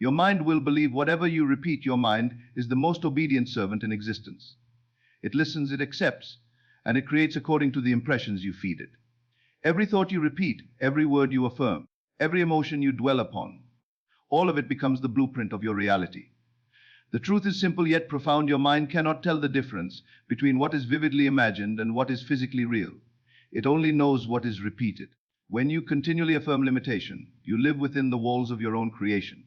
Your mind will believe whatever you repeat. Your mind is the most obedient servant in existence. It listens, it accepts, and it creates according to the impressions you feed it. Every thought you repeat, every word you affirm, every emotion you dwell upon, all of it becomes the blueprint of your reality. The truth is simple yet profound. Your mind cannot tell the difference between what is vividly imagined and what is physically real. It only knows what is repeated. When you continually affirm limitation, you live within the walls of your own creation.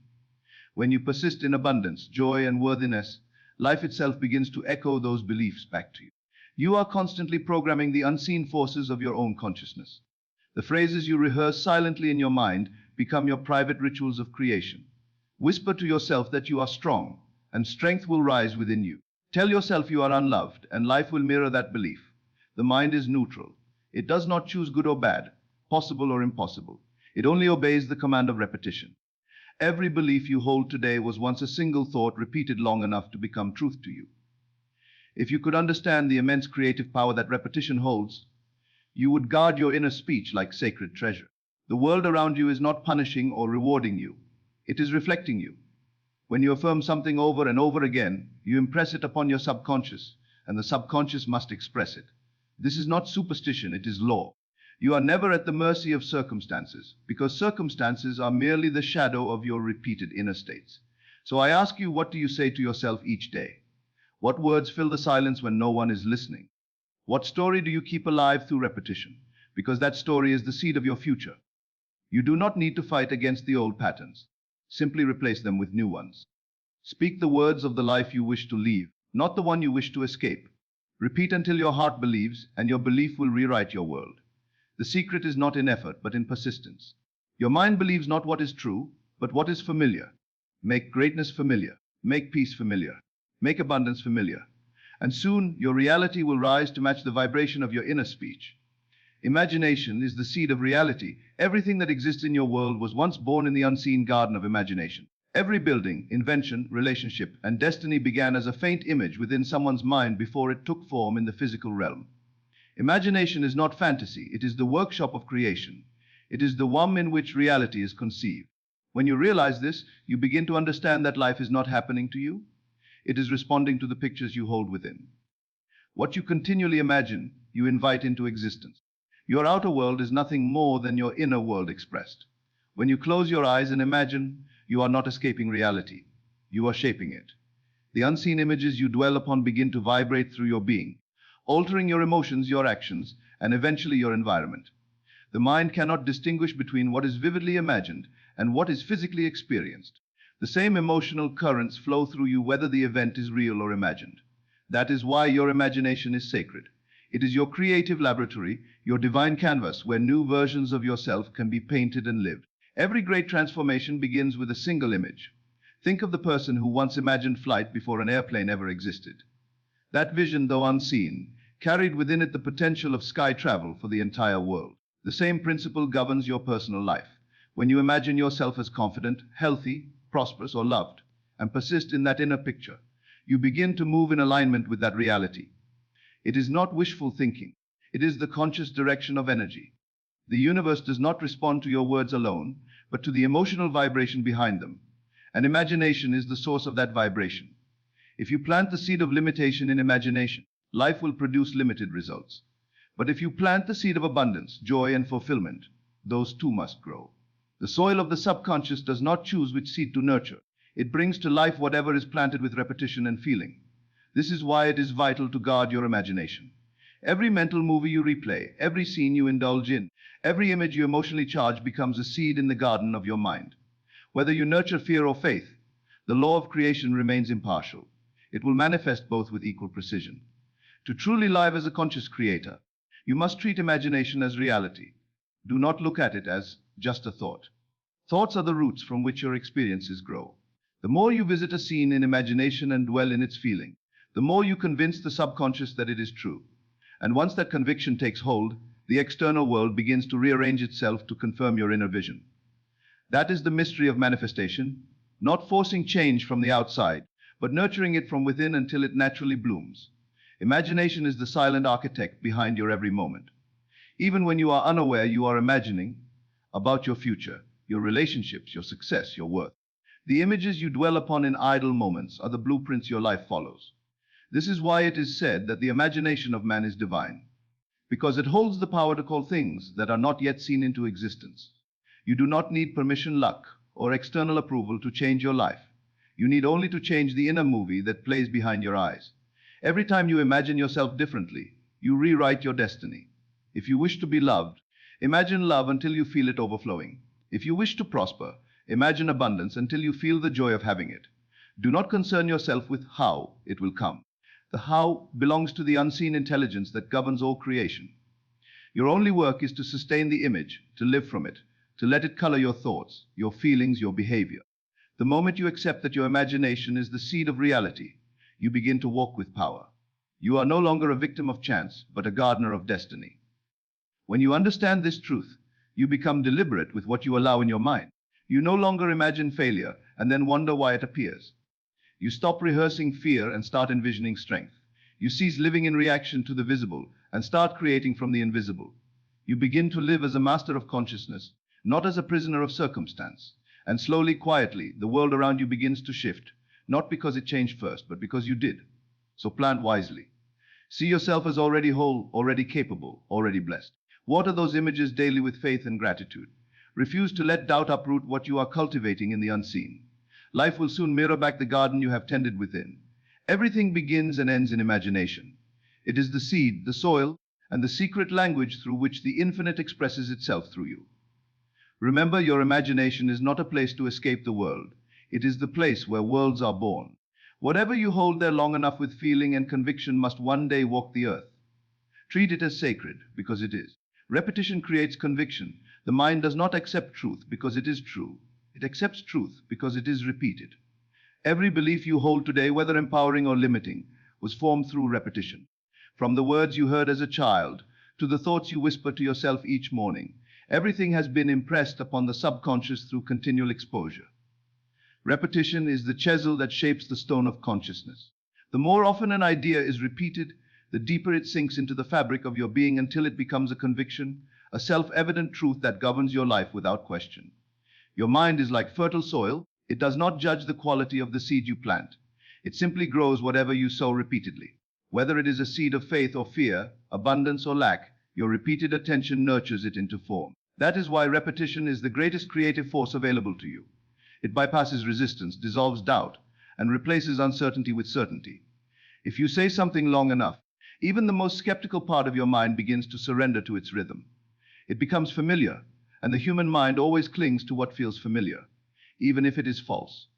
When you persist in abundance, joy, and worthiness, life itself begins to echo those beliefs back to you. You are constantly programming the unseen forces of your own consciousness. The phrases you rehearse silently in your mind become your private rituals of creation. Whisper to yourself that you are strong, and strength will rise within you. Tell yourself you are unloved, and life will mirror that belief. The mind is neutral. It does not choose good or bad, possible or impossible. It only obeys the command of repetition. Every belief you hold today was once a single thought repeated long enough to become truth to you. If you could understand the immense creative power that repetition holds, you would guard your inner speech like sacred treasure. The world around you is not punishing or rewarding you. It is reflecting you. When you affirm something over and over again, you impress it upon your subconscious, and the subconscious must express it. This is not superstition, it is law. You are never at the mercy of circumstances, because circumstances are merely the shadow of your repeated inner states. So I ask you, what do you say to yourself each day? What words fill the silence when no one is listening? What story do you keep alive through repetition? Because that story is the seed of your future. You do not need to fight against the old patterns. Simply replace them with new ones. Speak the words of the life you wish to live, not the one you wish to escape. Repeat until your heart believes, and your belief will rewrite your world. The secret is not in effort, but in persistence. Your mind believes not what is true, but what is familiar. Make greatness familiar. Make peace familiar. Make abundance familiar. And soon your reality will rise to match the vibration of your inner speech. Imagination is the seed of reality. Everything that exists in your world was once born in the unseen garden of imagination. Every building, invention, relationship, and destiny began as a faint image within someone's mind before it took form in the physical realm. Imagination is not fantasy, it is the workshop of creation. It is the womb in which reality is conceived. When you realize this, you begin to understand that life is not happening to you. It is responding to the pictures you hold within. What you continually imagine, you invite into existence. Your outer world is nothing more than your inner world expressed. When you close your eyes and imagine, you are not escaping reality. You are shaping it. The unseen images you dwell upon begin to vibrate through your being, altering your emotions, your actions, and eventually your environment. The mind cannot distinguish between what is vividly imagined and what is physically experienced. The same emotional currents flow through you whether the event is real or imagined. That is why your imagination is sacred. It is your creative laboratory, your divine canvas where new versions of yourself can be painted and lived. Every great transformation begins with a single image. Think of the person who once imagined flight before an airplane ever existed. That vision, though unseen, carried within it the potential of sky travel for the entire world. The same principle governs your personal life. When you imagine yourself as confident, healthy, prosperous, or loved, and persist in that inner picture, you begin to move in alignment with that reality. It is not wishful thinking. It is the conscious direction of energy. The universe does not respond to your words alone, but to the emotional vibration behind them. And imagination is the source of that vibration. If you plant the seed of limitation in imagination, life will produce limited results. But if you plant the seed of abundance, joy, and fulfillment, those too must grow. The soil of the subconscious does not choose which seed to nurture. It brings to life whatever is planted with repetition and feeling. This is why it is vital to guard your imagination. Every mental movie you replay, every scene you indulge in, every image you emotionally charge becomes a seed in the garden of your mind. Whether you nurture fear or faith, the law of creation remains impartial. It will manifest both with equal precision. To truly live as a conscious creator, you must treat imagination as reality. Do not look at it as just a thought. Thoughts are the roots from which your experiences grow. The more you visit a scene in imagination and dwell in its feeling, the more you convince the subconscious that it is true. And once that conviction takes hold, the external world begins to rearrange itself to confirm your inner vision. That is the mystery of manifestation, not forcing change from the outside, but nurturing it from within until it naturally blooms. Imagination is the silent architect behind your every moment. Even when you are unaware, you are imagining about your future, your relationships, your success, your worth. The images you dwell upon in idle moments are the blueprints your life follows. This is why it is said that the imagination of man is divine, because it holds the power to call things that are not yet seen into existence. You do not need permission, luck, or external approval to change your life. You need only to change the inner movie that plays behind your eyes. Every time you imagine yourself differently, you rewrite your destiny. If you wish to be loved, imagine love until you feel it overflowing. If you wish to prosper, imagine abundance until you feel the joy of having it. Do not concern yourself with how it will come. The how belongs to the unseen intelligence that governs all creation. Your only work is to sustain the image, to live from it, to let it color your thoughts, your feelings, your behavior. The moment you accept that your imagination is the seed of reality, you begin to walk with power. You are no longer a victim of chance, but a gardener of destiny. When you understand this truth, you become deliberate with what you allow in your mind. You no longer imagine failure and then wonder why it appears. You stop rehearsing fear and start envisioning strength. You cease living in reaction to the visible and start creating from the invisible. You begin to live as a master of consciousness, not as a prisoner of circumstance. And slowly, quietly, the world around you begins to shift, not because it changed first, but because you did. So plant wisely. See yourself as already whole, already capable, already blessed. Water those images daily with faith and gratitude. Refuse to let doubt uproot what you are cultivating in the unseen. Life will soon mirror back the garden you have tended within. Everything begins and ends in imagination. It is the seed, the soil, and the secret language through which the infinite expresses itself through you. Remember, your imagination is not a place to escape the world. It is the place where worlds are born. Whatever you hold there long enough with feeling and conviction must one day walk the earth. Treat it as sacred, because it is. Repetition creates conviction. The mind does not accept truth because it is true. It accepts truth because it is repeated. Every belief you hold today, whether empowering or limiting, was formed through repetition. From the words you heard as a child to the thoughts you whisper to yourself each morning, everything has been impressed upon the subconscious through continual exposure. Repetition is the chisel that shapes the stone of consciousness. The more often an idea is repeated, the deeper it sinks into the fabric of your being until it becomes a conviction, a self-evident truth that governs your life without question. Your mind is like fertile soil. It does not judge the quality of the seed you plant. It simply grows whatever you sow repeatedly. Whether it is a seed of faith or fear, abundance or lack, your repeated attention nurtures it into form. That is why repetition is the greatest creative force available to you. It bypasses resistance, dissolves doubt, and replaces uncertainty with certainty. If you say something long enough, even the most skeptical part of your mind begins to surrender to its rhythm. It becomes familiar, and the human mind always clings to what feels familiar, even if it is false.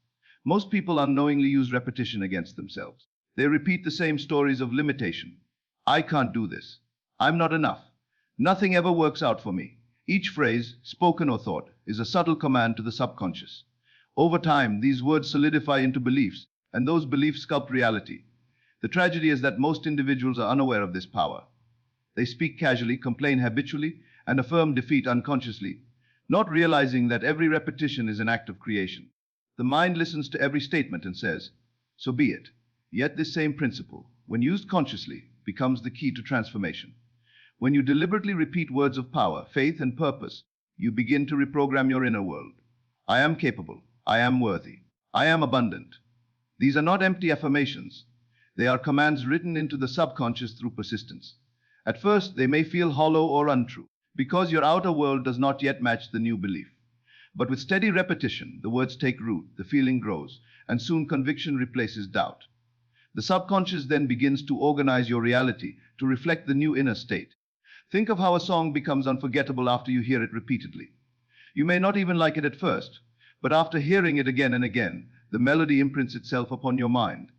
Most people unknowingly use repetition against themselves. They repeat the same stories of limitation. I can't do this. I'm not enough. Nothing ever works out for me. Each phrase, spoken or thought, is a subtle command to the subconscious. Over time, these words solidify into beliefs, and those beliefs sculpt reality. The tragedy is that most individuals are unaware of this power. They speak casually, complain habitually, and affirm defeat unconsciously, not realizing that every repetition is an act of creation. The mind listens to every statement and says, "So be it." Yet this same principle, when used consciously, becomes the key to transformation. When you deliberately repeat words of power, faith, and purpose, you begin to reprogram your inner world. I am capable. I am worthy. I am abundant. These are not empty affirmations. They are commands written into the subconscious through persistence. At first, they may feel hollow or untrue, because your outer world does not yet match the new belief. But with steady repetition, the words take root, the feeling grows, and soon conviction replaces doubt. The subconscious then begins to organize your reality to reflect the new inner state. Think of how a song becomes unforgettable after you hear it repeatedly. You may not even like it at first, but after hearing it again and again, the melody imprints itself upon your mind.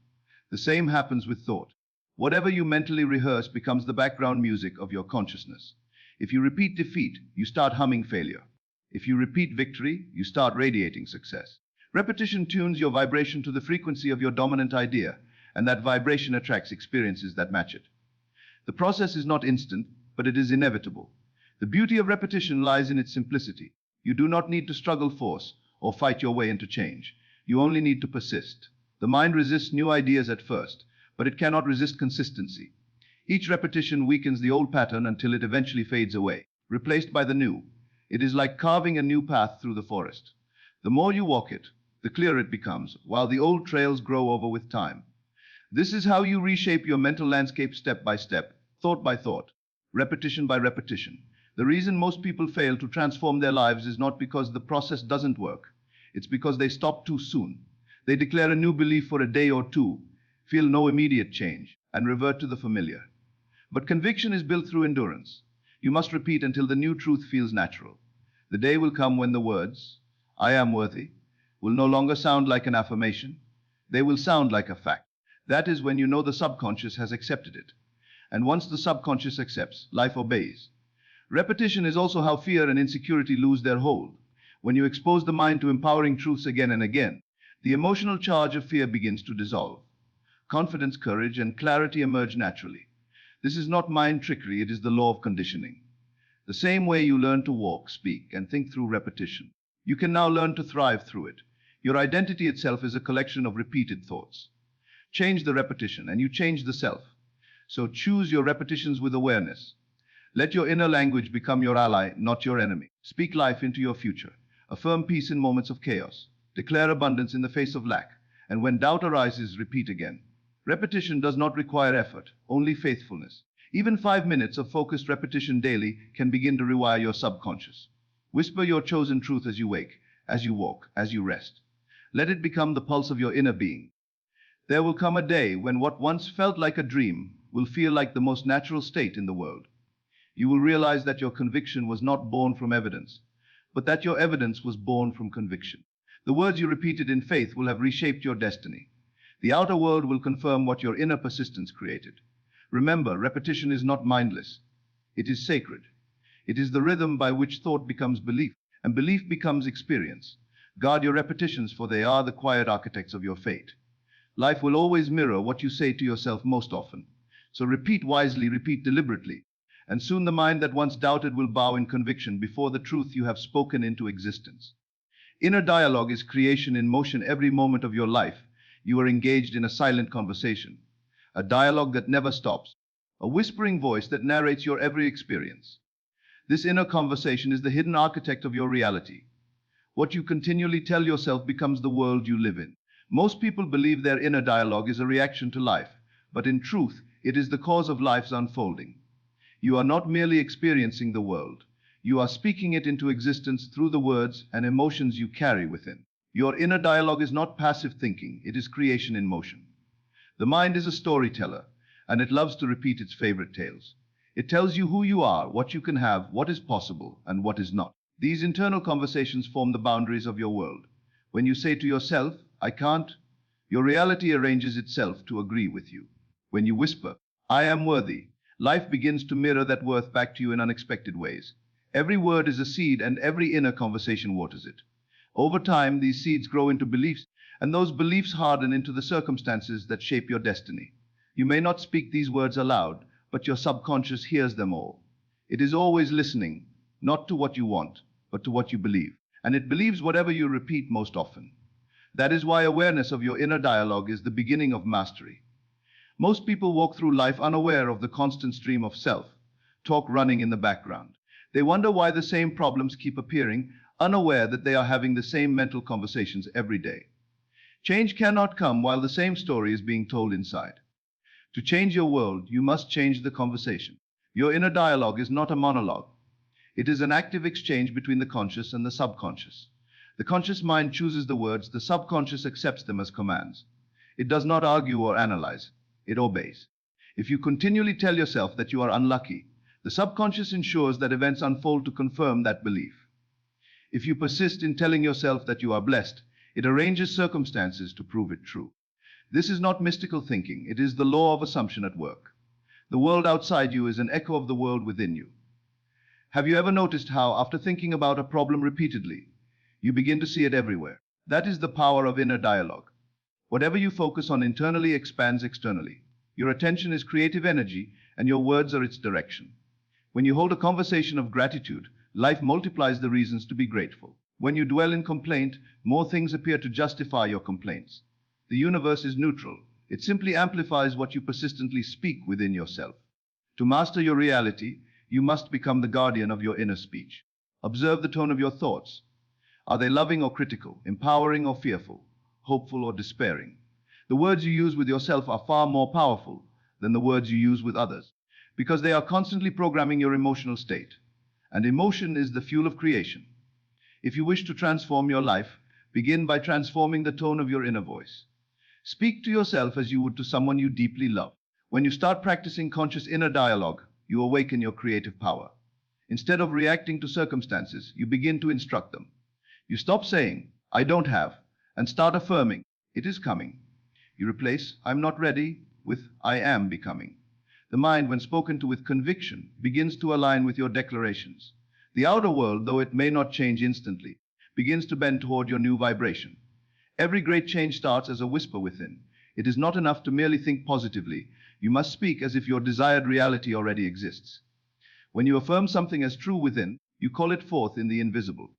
The same happens with thought. Whatever you mentally rehearse becomes the background music of your consciousness. If you repeat defeat, you start humming failure. If you repeat victory, you start radiating success. Repetition tunes your vibration to the frequency of your dominant idea, and that vibration attracts experiences that match it. The process is not instant, but it is inevitable. The beauty of repetition lies in its simplicity. You do not need to struggle, force, or fight your way into change. You only need to persist. The mind resists new ideas at first, but it cannot resist consistency. Each repetition weakens the old pattern until it eventually fades away, replaced by the new. It is like carving a new path through the forest. The more you walk it, the clearer it becomes, while the old trails grow over with time. This is how you reshape your mental landscape step by step, thought by thought, repetition by repetition. The reason most people fail to transform their lives is not because the process doesn't work. It's because they stop too soon. They declare a new belief for a day or two, feel no immediate change, and revert to the familiar. But conviction is built through endurance. You must repeat until the new truth feels natural. The day will come when the words, "I am worthy," will no longer sound like an affirmation. They will sound like a fact. That is when you know the subconscious has accepted it. And once the subconscious accepts, life obeys. Repetition is also how fear and insecurity lose their hold. When you expose the mind to empowering truths again and again, the emotional charge of fear begins to dissolve. Confidence, courage, and clarity emerge naturally. This is not mind trickery, it is the law of conditioning. The same way you learn to walk, speak, and think through repetition, you can now learn to thrive through it. Your identity itself is a collection of repeated thoughts. Change the repetition, and you change the self. So choose your repetitions with awareness. Let your inner language become your ally, not your enemy. Speak life into your future. Affirm peace in moments of chaos. Declare abundance in the face of lack. And when doubt arises, repeat again. Repetition does not require effort, only faithfulness. Even 5 minutes of focused repetition daily can begin to rewire your subconscious. Whisper your chosen truth as you wake, as you walk, as you rest. Let it become the pulse of your inner being. There will come a day when what once felt like a dream will feel like the most natural state in the world. You will realize that your conviction was not born from evidence, but that your evidence was born from conviction. The words you repeated in faith will have reshaped your destiny. The outer world will confirm what your inner persistence created. Remember, repetition is not mindless. It is sacred. It is the rhythm by which thought becomes belief, and belief becomes experience. Guard your repetitions, for they are the quiet architects of your fate. Life will always mirror what you say to yourself most often. So repeat wisely, repeat deliberately, and soon the mind that once doubted will bow in conviction before the truth you have spoken into existence. Inner dialogue is creation in motion. Every moment of your life, you are engaged in a silent conversation, a dialogue that never stops, a whispering voice that narrates your every experience. This inner conversation is the hidden architect of your reality. What you continually tell yourself becomes the world you live in. Most people believe their inner dialogue is a reaction to life, but in truth, it is the cause of life's unfolding. You are not merely experiencing the world. You are speaking it into existence through the words and emotions you carry within. Your inner dialogue is not passive thinking, it is creation in motion. The mind is a storyteller, and it loves to repeat its favorite tales. It tells you who you are, what you can have, what is possible, and what is not. These internal conversations form the boundaries of your world. When you say to yourself, "I can't," your reality arranges itself to agree with you. When you whisper, "I am worthy," life begins to mirror that worth back to you in unexpected ways. Every word is a seed, and every inner conversation waters it. Over time, these seeds grow into beliefs, and those beliefs harden into the circumstances that shape your destiny. You may not speak these words aloud, but your subconscious hears them all. It is always listening, not to what you want, but to what you believe. And it believes whatever you repeat most often. That is why awareness of your inner dialogue is the beginning of mastery. Most people walk through life unaware of the constant stream of self-talk running in the background. They wonder why the same problems keep appearing, unaware that they are having the same mental conversations every day. Change cannot come while the same story is being told inside. To change your world, you must change the conversation. Your inner dialogue is not a monologue. It is an active exchange between the conscious and the subconscious. The conscious mind chooses the words, the subconscious accepts them as commands. It does not argue or analyze, it obeys. If you continually tell yourself that you are unlucky, the subconscious ensures that events unfold to confirm that belief. If you persist in telling yourself that you are blessed, it arranges circumstances to prove it true. This is not mystical thinking, it is the law of assumption at work. The world outside you is an echo of the world within you. Have you ever noticed how, after thinking about a problem repeatedly, you begin to see it everywhere? That is the power of inner dialogue. Whatever you focus on internally expands externally. Your attention is creative energy, and your words are its direction. When you hold a conversation of gratitude, life multiplies the reasons to be grateful. When you dwell in complaint, more things appear to justify your complaints. The universe is neutral. It simply amplifies what you persistently speak within yourself. To master your reality, you must become the guardian of your inner speech. Observe the tone of your thoughts. Are they loving or critical, empowering or fearful, hopeful or despairing? The words you use with yourself are far more powerful than the words you use with others, because they are constantly programming your emotional state. And emotion is the fuel of creation. If you wish to transform your life, begin by transforming the tone of your inner voice. Speak to yourself as you would to someone you deeply love. When you start practicing conscious inner dialogue, you awaken your creative power. Instead of reacting to circumstances, you begin to instruct them. You stop saying, "I don't have," and start affirming, "It is coming." You replace, "I'm not ready," with, "I am becoming." The mind, when spoken to with conviction, begins to align with your declarations. The outer world, though it may not change instantly, begins to bend toward your new vibration. Every great change starts as a whisper within. It is not enough to merely think positively. You must speak as if your desired reality already exists. When you affirm something as true within, you call it forth in the invisible.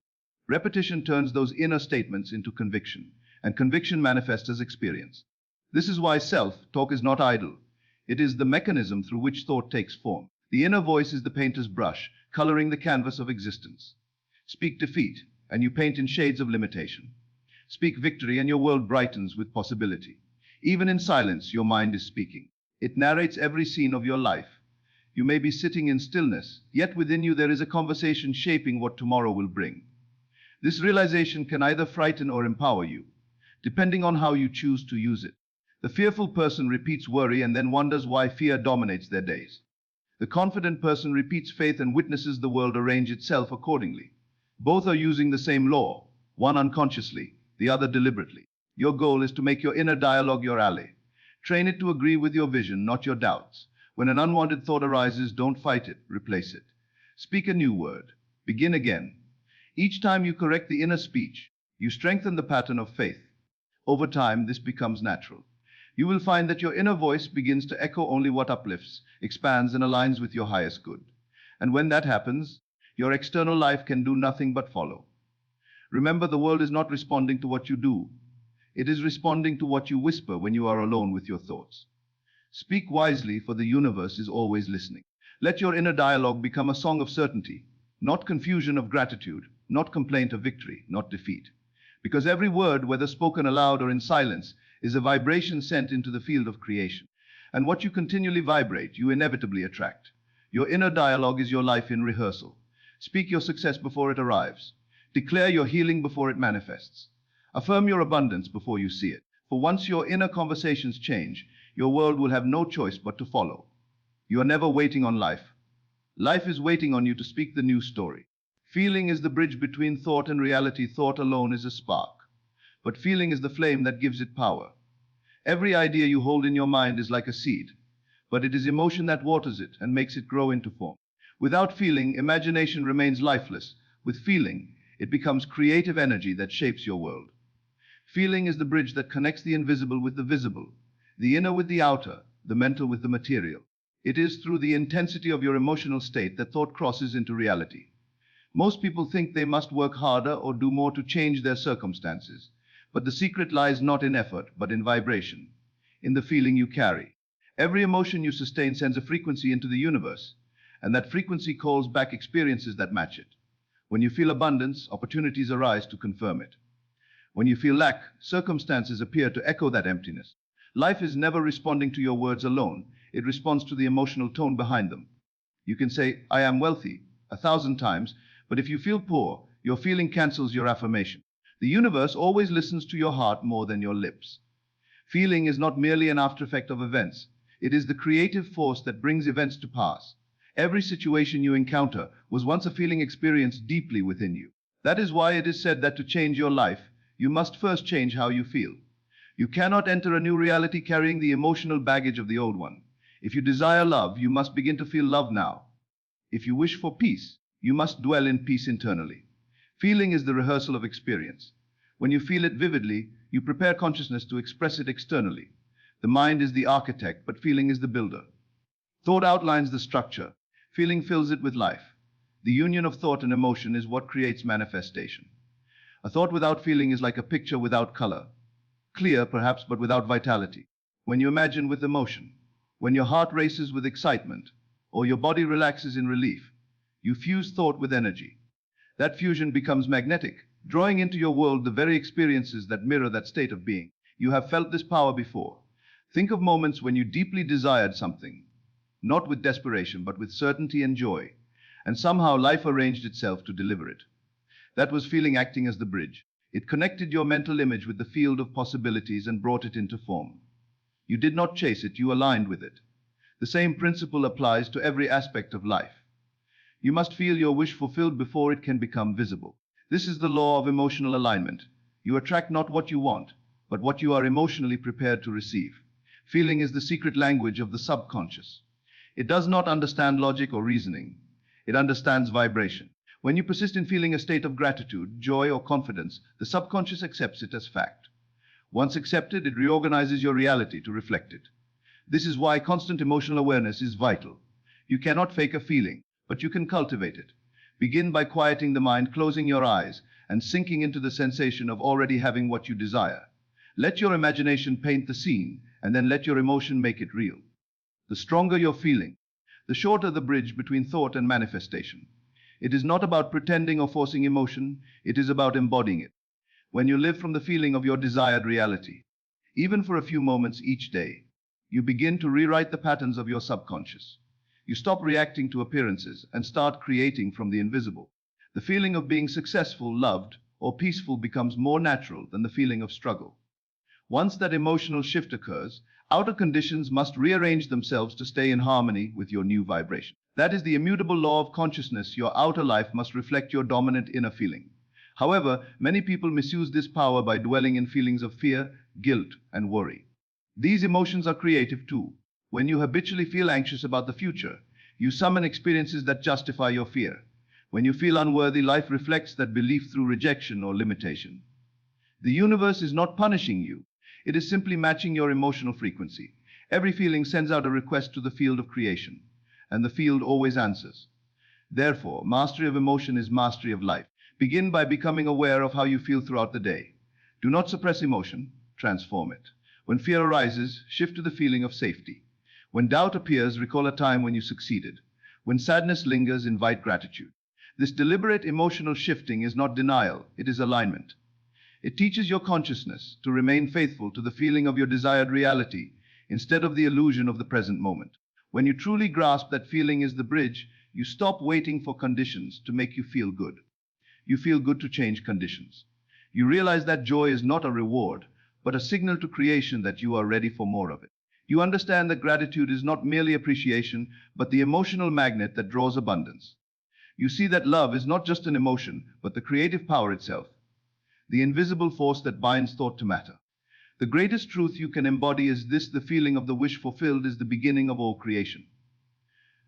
Repetition turns those inner statements into conviction, and conviction manifests as experience. This is why self-talk is not idle. It is the mechanism through which thought takes form. The inner voice is the painter's brush, coloring the canvas of existence. Speak defeat, and you paint in shades of limitation. Speak victory, and your world brightens with possibility. Even in silence, your mind is speaking. It narrates every scene of your life. You may be sitting in stillness, yet within you there is a conversation shaping what tomorrow will bring. This realization can either frighten or empower you, depending on how you choose to use it. The fearful person repeats worry and then wonders why fear dominates their days. The confident person repeats faith and witnesses the world arrange itself accordingly. Both are using the same law, one unconsciously, the other deliberately. Your goal is to make your inner dialogue your ally. Train it to agree with your vision, not your doubts. When an unwanted thought arises, don't fight it, replace it. Speak a new word. Begin again. Each time you correct the inner speech, you strengthen the pattern of faith. Over time, this becomes natural. You will find that your inner voice begins to echo only what uplifts, expands, and aligns with your highest good. And when that happens, your external life can do nothing but follow. Remember, the world is not responding to what you do. It is responding to what you whisper when you are alone with your thoughts. Speak wisely, for the universe is always listening. Let your inner dialogue become a song of certainty, not confusion of gratitude, not complaint of victory, not defeat. Because every word, whether spoken aloud or in silence, is a vibration sent into the field of creation. And what you continually vibrate, you inevitably attract. Your inner dialogue is your life in rehearsal. Speak your success before it arrives. Declare your healing before it manifests. Affirm your abundance before you see it. For once your inner conversations change, your world will have no choice but to follow. You are never waiting on life. Life is waiting on you to speak the new story. Feeling is the bridge between thought and reality. Thought alone is a spark, but feeling is the flame that gives it power. Every idea you hold in your mind is like a seed, but it is emotion that waters it and makes it grow into form. Without feeling, imagination remains lifeless. With feeling, it becomes creative energy that shapes your world. Feeling is the bridge that connects the invisible with the visible, the inner with the outer, the mental with the material. It is through the intensity of your emotional state that thought crosses into reality. Most people think they must work harder or do more to change their circumstances, but the secret lies not in effort, but in vibration, in the feeling you carry. Every emotion you sustain sends a frequency into the universe, and that frequency calls back experiences that match it. When you feel abundance, opportunities arise to confirm it. When you feel lack, circumstances appear to echo that emptiness. Life is never responding to your words alone. It responds to the emotional tone behind them. You can say, "I am wealthy," 1,000 times, but if you feel poor, your feeling cancels your affirmation. The universe always listens to your heart more than your lips. Feeling is not merely an aftereffect of events. It is the creative force that brings events to pass. Every situation you encounter was once a feeling experienced deeply within you. That is why it is said that to change your life, you must first change how you feel. You cannot enter a new reality carrying the emotional baggage of the old one. If you desire love, you must begin to feel love now. If you wish for peace, you must dwell in peace internally. Feeling is the rehearsal of experience. When you feel it vividly, you prepare consciousness to express it externally. The mind is the architect, but feeling is the builder. Thought outlines the structure. Feeling fills it with life. The union of thought and emotion is what creates manifestation. A thought without feeling is like a picture without color. Clear, perhaps, but without vitality. When you imagine with emotion, when your heart races with excitement, or your body relaxes in relief, you fuse thought with energy. That fusion becomes magnetic. drawing into your world the very experiences that mirror that state of being. You have felt this power before. Think of moments when you deeply desired something, not with desperation, but with certainty and joy, and somehow life arranged itself to deliver it. That was feeling acting as the bridge. It connected your mental image with the field of possibilities and brought it into form. You did not chase it, you aligned with it. The same principle applies to every aspect of life. You must feel your wish fulfilled before it can become visible. This is the law of emotional alignment. You attract not what you want, but what you are emotionally prepared to receive. Feeling is the secret language of the subconscious. It does not understand logic or reasoning. It understands vibration. When you persist in feeling a state of gratitude, joy, or confidence, the subconscious accepts it as fact. Once accepted, it reorganizes your reality to reflect it. This is why constant emotional awareness is vital. You cannot fake a feeling, but you can cultivate it. Begin by quieting the mind, closing your eyes, and sinking into the sensation of already having what you desire. Let your imagination paint the scene, and then let your emotion make it real. The stronger your feeling, the shorter the bridge between thought and manifestation. It is not about pretending or forcing emotion, it is about embodying it. When you live from the feeling of your desired reality, even for a few moments each day, you begin to rewrite the patterns of your subconscious. You stop reacting to appearances and start creating from the invisible. The feeling of being successful, loved, or peaceful becomes more natural than the feeling of struggle. Once that emotional shift occurs, outer conditions must rearrange themselves to stay in harmony with your new vibration. That is the immutable law of consciousness. Your outer life must reflect your dominant inner feeling. However, many people misuse this power by dwelling in feelings of fear, guilt, and worry. These emotions are creative too. When you habitually feel anxious about the future, you summon experiences that justify your fear. When you feel unworthy, life reflects that belief through rejection or limitation. The universe is not punishing you. It is simply matching your emotional frequency. Every feeling sends out a request to the field of creation, and the field always answers. Therefore, mastery of emotion is mastery of life. Begin by becoming aware of how you feel throughout the day. Do not suppress emotion, transform it. When fear arises, shift to the feeling of safety. When doubt appears, recall a time when you succeeded. When sadness lingers, invite gratitude. This deliberate emotional shifting is not denial, it is alignment. It teaches your consciousness to remain faithful to the feeling of your desired reality instead of the illusion of the present moment. When you truly grasp that feeling is the bridge, you stop waiting for conditions to make you feel good. You feel good to change conditions. You realize that joy is not a reward, but a signal to creation that you are ready for more of it. You understand that gratitude is not merely appreciation, but the emotional magnet that draws abundance. You see that love is not just an emotion, but the creative power itself, the invisible force that binds thought to matter. The greatest truth you can embody is this: the feeling of the wish fulfilled is the beginning of all creation.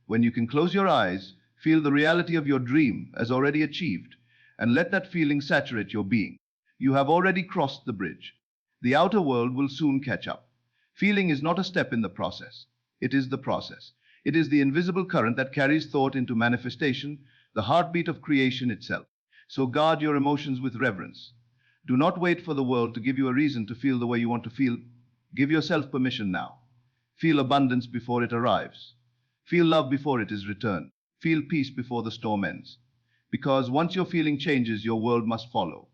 When you can close your eyes, feel the reality of your dream as already achieved, and let that feeling saturate your being, you have already crossed the bridge. The outer world will soon catch up. Feeling is not a step in the process. It is the process. It is the invisible current that carries thought into manifestation, the heartbeat of creation itself. So guard your emotions with reverence. Do not wait for the world to give you a reason to feel the way you want to feel. Give yourself permission now. Feel abundance before it arrives. Feel love before it is returned. Feel peace before the storm ends. Because once your feeling changes, your world must follow.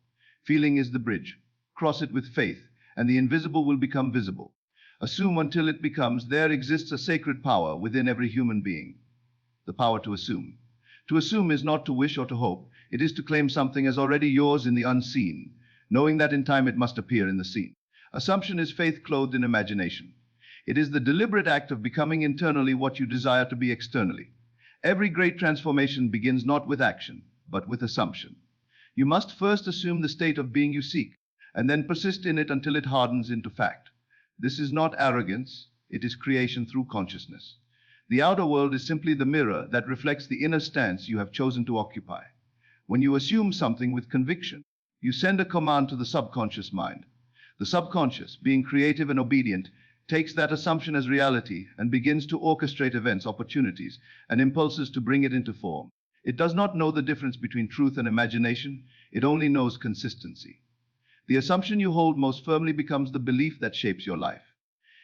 Feeling is the bridge. Cross it with faith, and the invisible will become visible. Assume until it becomes. There exists a sacred power within every human being. The power to assume. To assume is not to wish or to hope. It is to claim something as already yours in the unseen, knowing that in time it must appear in the seen. Assumption is faith clothed in imagination. It is the deliberate act of becoming internally what you desire to be externally. Every great transformation begins not with action, but with assumption. You must first assume the state of being you seek, and then persist in it until it hardens into fact. This is not arrogance, it is creation through consciousness. The outer world is simply the mirror that reflects the inner stance you have chosen to occupy. When you assume something with conviction, you send a command to the subconscious mind. The subconscious, being creative and obedient, takes that assumption as reality and begins to orchestrate events, opportunities, and impulses to bring it into form. It does not know the difference between truth and imagination, it only knows consistency. The assumption you hold most firmly becomes the belief that shapes your life.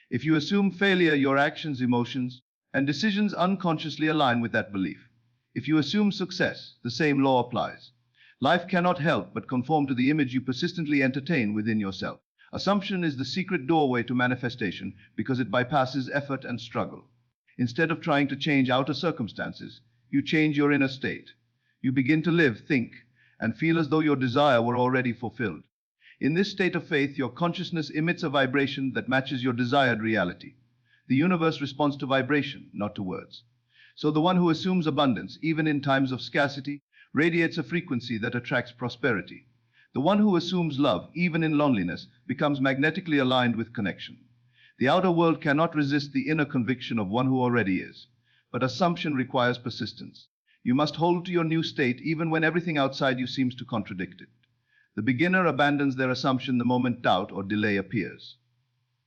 If you assume failure, your actions, emotions, and decisions unconsciously align with that belief. If you assume success, the same law applies. Life cannot help but conform to the image you persistently entertain within yourself. Assumption is the secret doorway to manifestation because it bypasses effort and struggle. Instead of trying to change outer circumstances, you change your inner state. You begin to live, think, and feel as though your desire were already fulfilled. In this state of faith, your consciousness emits a vibration that matches your desired reality. The universe responds to vibration, not to words. So the one who assumes abundance, even in times of scarcity, radiates a frequency that attracts prosperity. The one who assumes love, even in loneliness, becomes magnetically aligned with connection. The outer world cannot resist the inner conviction of one who already is. But assumption requires persistence. You must hold to your new state even when everything outside you seems to contradict it. The beginner abandons their assumption the moment doubt or delay appears.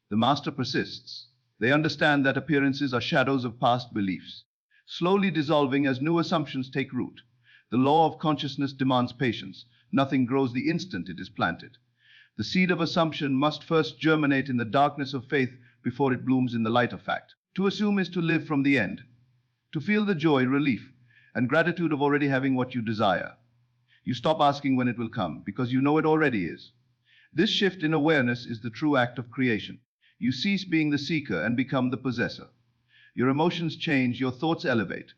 The master persists. They understand that appearances are shadows of past beliefs, slowly dissolving as new assumptions take root. The law of consciousness demands patience. Nothing grows the instant it is planted. The seed of assumption must first germinate in the darkness of faith before it blooms in the light of fact. To assume is to live from the end, to feel the joy, relief, and gratitude of already having what you desire. You stop asking when it will come because you know it already is. This shift in awareness is the true act of creation. You cease being the seeker and become the possessor. Your emotions change, your thoughts elevate,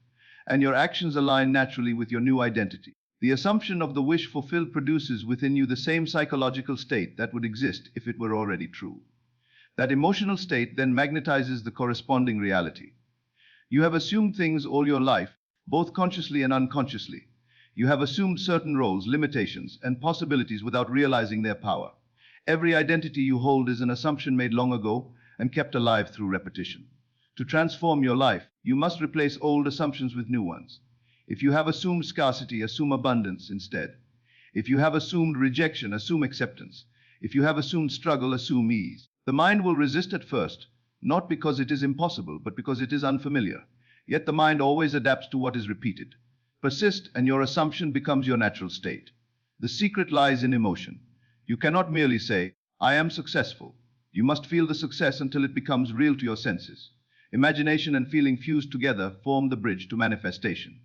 and your actions align naturally with your new identity. The assumption of the wish fulfilled produces within you the same psychological state that would exist if it were already true. That emotional state then magnetizes the corresponding reality. You have assumed things all your life, both consciously and unconsciously. You have assumed certain roles, limitations, and possibilities without realizing their power. Every identity you hold is an assumption made long ago and kept alive through repetition. To transform your life, you must replace old assumptions with new ones. If you have assumed scarcity, assume abundance instead. If you have assumed rejection, assume acceptance. If you have assumed struggle, assume ease. The mind will resist at first, not because it is impossible, but because it is unfamiliar. Yet the mind always adapts to what is repeated. Persist, and your assumption becomes your natural state. The secret lies in emotion. You cannot merely say, "I am successful." You must feel the success until it becomes real to your senses. Imagination and feeling fused together form the bridge to manifestation.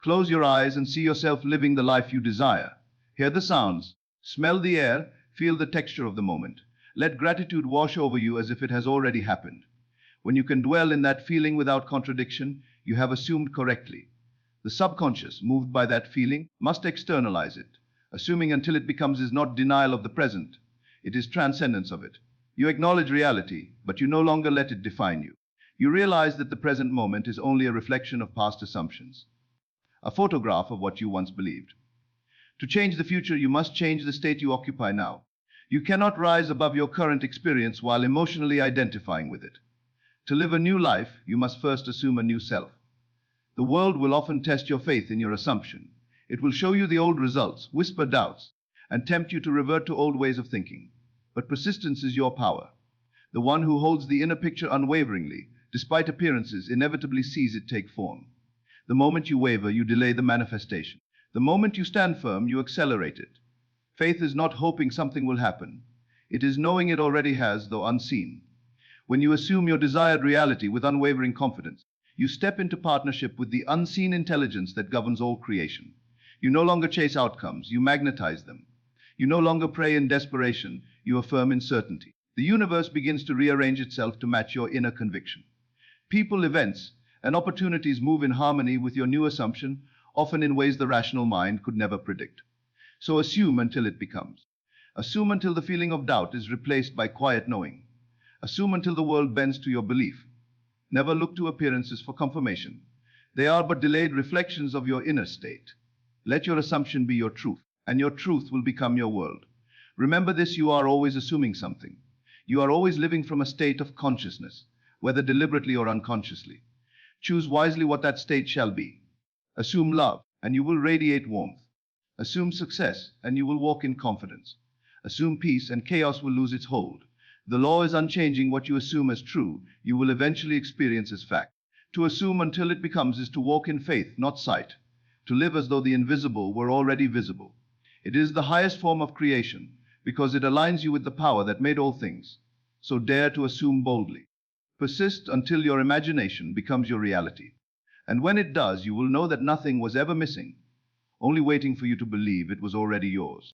Close your eyes and see yourself living the life you desire. Hear the sounds, smell the air, feel the texture of the moment. Let gratitude wash over you as if it has already happened. When you can dwell in that feeling without contradiction, you have assumed correctly. The subconscious, moved by that feeling, must externalize it. Assuming until it becomes is not denial of the present. It is transcendence of it. You acknowledge reality, but you no longer let it define you. You realize that the present moment is only a reflection of past assumptions, a photograph of what you once believed. To change the future, you must change the state you occupy now. You cannot rise above your current experience while emotionally identifying with it. To live a new life, you must first assume a new self. The world will often test your faith in your assumption. It will show you the old results, whisper doubts, and tempt you to revert to old ways of thinking. But persistence is your power. The one who holds the inner picture unwaveringly, despite appearances, inevitably sees it take form. The moment you waver, you delay the manifestation. The moment you stand firm, you accelerate it. Faith is not hoping something will happen. It is knowing it already has, though unseen. When you assume your desired reality with unwavering confidence, you step into partnership with the unseen intelligence that governs all creation. You no longer chase outcomes, you magnetize them. You no longer pray in desperation, you affirm in certainty. The universe begins to rearrange itself to match your inner conviction. People, events, and opportunities move in harmony with your new assumption, often in ways the rational mind could never predict. So assume until it becomes. Assume until the feeling of doubt is replaced by quiet knowing. Assume until the world bends to your belief. Never look to appearances for confirmation. They are but delayed reflections of your inner state. Let your assumption be your truth, and your truth will become your world. Remember this: you are always assuming something. You are always living from a state of consciousness, whether deliberately or unconsciously. Choose wisely what that state shall be. Assume love, and you will radiate warmth. Assume success, and you will walk in confidence. Assume peace, and chaos will lose its hold. The law is unchanging. What you assume as true, you will eventually experience as fact. To assume until it becomes is to walk in faith, not sight. To live as though the invisible were already visible. It is the highest form of creation, because it aligns you with the power that made all things. So dare to assume boldly. Persist until your imagination becomes your reality. And when it does, you will know that nothing was ever missing. only waiting for you to believe it was already yours.